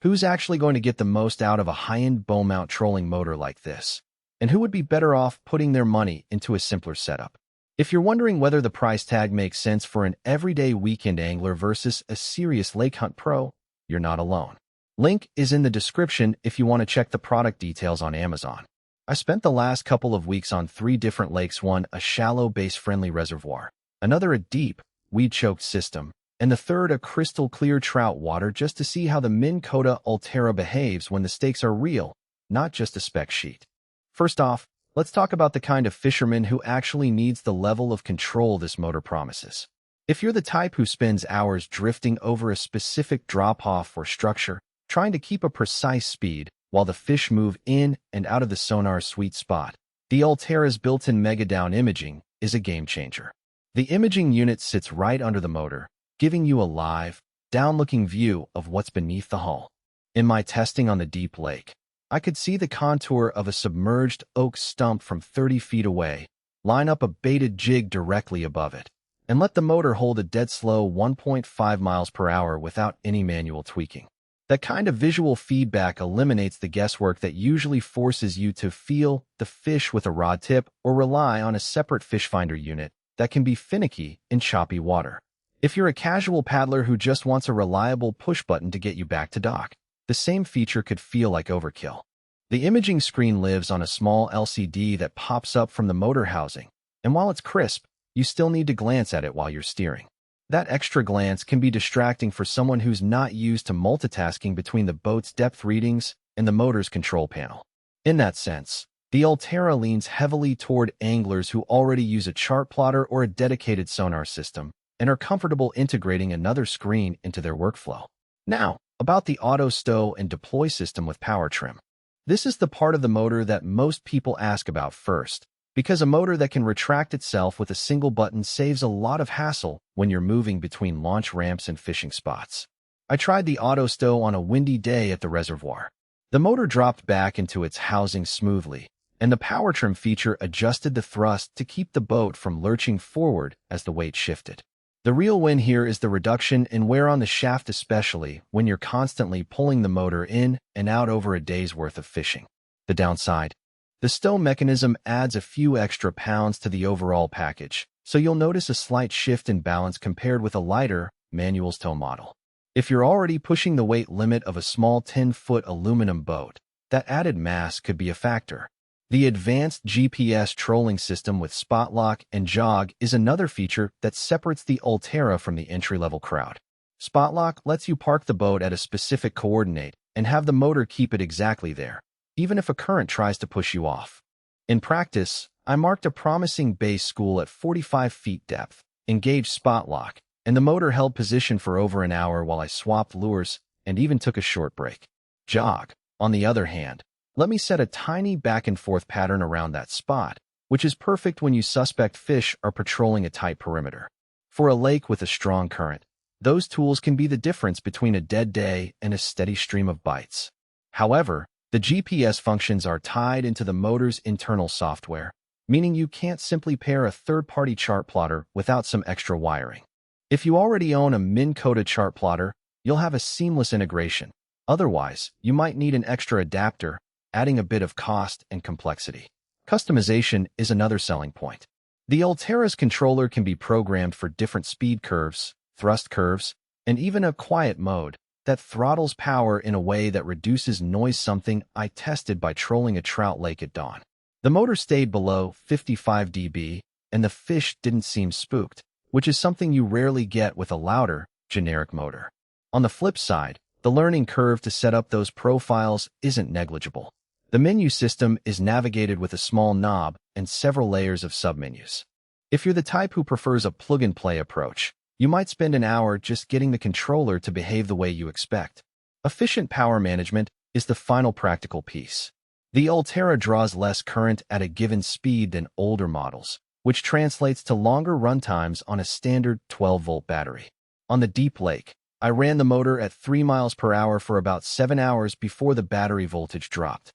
Who's actually going to get the most out of a high-end bow mount trolling motor like this? And who would be better off putting their money into a simpler setup? If you're wondering whether the price tag makes sense for an everyday weekend angler versus a serious lake hunt pro, you're not alone. Link is in the description if you want to check the product details on Amazon. I spent the last couple of weeks on 3 different lakes, one a shallow base-friendly reservoir, another a deep, weed-choked system, and the third a crystal-clear trout water just to see how the Minn Kota Ulterra behaves when the stakes are real, not just a spec sheet. First off, let's talk about the kind of fisherman who actually needs the level of control this motor promises. If you're the type who spends hours drifting over a specific drop-off or structure, trying to keep a precise speed while the fish move in and out of the sonar's sweet spot, the Ulterra's built-in mega-down imaging is a game-changer. The imaging unit sits right under the motor, giving you a live, down-looking view of what's beneath the hull. In my testing on the deep lake, I could see the contour of a submerged oak stump from 30 feet away, line up a baited jig directly above it, and let the motor hold a dead-slow 1.5 miles per hour without any manual tweaking. That kind of visual feedback eliminates the guesswork that usually forces you to feel the fish with a rod tip or rely on a separate fish finder unit that can be finicky in choppy water. If you're a casual paddler who just wants a reliable push button to get you back to dock, the same feature could feel like overkill. The imaging screen lives on a small LCD that pops up from the motor housing, and while it's crisp, you still need to glance at it while you're steering. That extra glance can be distracting for someone who's not used to multitasking between the boat's depth readings and the motor's control panel. In that sense, the Ulterra leans heavily toward anglers who already use a chart plotter or a dedicated sonar system and are comfortable integrating another screen into their workflow. Now, about the auto stow and deploy system with power trim. This is the part of the motor that most people ask about first, because a motor that can retract itself with a single button saves a lot of hassle when you're moving between launch ramps and fishing spots. I tried the auto stow on a windy day at the reservoir. The motor dropped back into its housing smoothly, and the power trim feature adjusted the thrust to keep the boat from lurching forward as the weight shifted. The real win here is the reduction in wear on the shaft, especially when you're constantly pulling the motor in and out over a day's worth of fishing. The downside: the stow mechanism adds a few extra pounds to the overall package, so you'll notice a slight shift in balance compared with a lighter, manual stow model. If you're already pushing the weight limit of a small 10-foot aluminum boat, that added mass could be a factor. The advanced GPS trolling system with spot lock and jog is another feature that separates the Ulterra from the entry-level crowd. Spot lock lets you park the boat at a specific coordinate and have the motor keep it exactly there, even if a current tries to push you off. In practice, I marked a promising base school at 45 feet depth, engaged spot lock, and the motor held position for over an hour while I swapped lures and even took a short break. Jog, on the other hand, let me set a tiny back-and-forth pattern around that spot, which is perfect when you suspect fish are patrolling a tight perimeter. For a lake with a strong current, those tools can be the difference between a dead day and a steady stream of bites. However, the GPS functions are tied into the motor's internal software, meaning you can't simply pair a third-party chart plotter without some extra wiring. If you already own a Minn Kota chart plotter, you'll have a seamless integration. Otherwise, you might need an extra adapter, adding a bit of cost and complexity. Customization is another selling point. The Ulterra's controller can be programmed for different speed curves, thrust curves, and even a quiet mode that throttles power in a way that reduces noise, something I tested by trolling a trout lake at dawn. The motor stayed below 55 dB, and the fish didn't seem spooked, which is something you rarely get with a louder, generic motor. On the flip side, the learning curve to set up those profiles isn't negligible. The menu system is navigated with a small knob and several layers of submenus. If you're the type who prefers a plug-and-play approach, you might spend an hour just getting the controller to behave the way you expect. Efficient power management is the final practical piece. The Ulterra draws less current at a given speed than older models, which translates to longer runtimes on a standard 12-volt battery. On the deep lake, I ran the motor at 3 miles per hour for about 7 hours before the battery voltage dropped.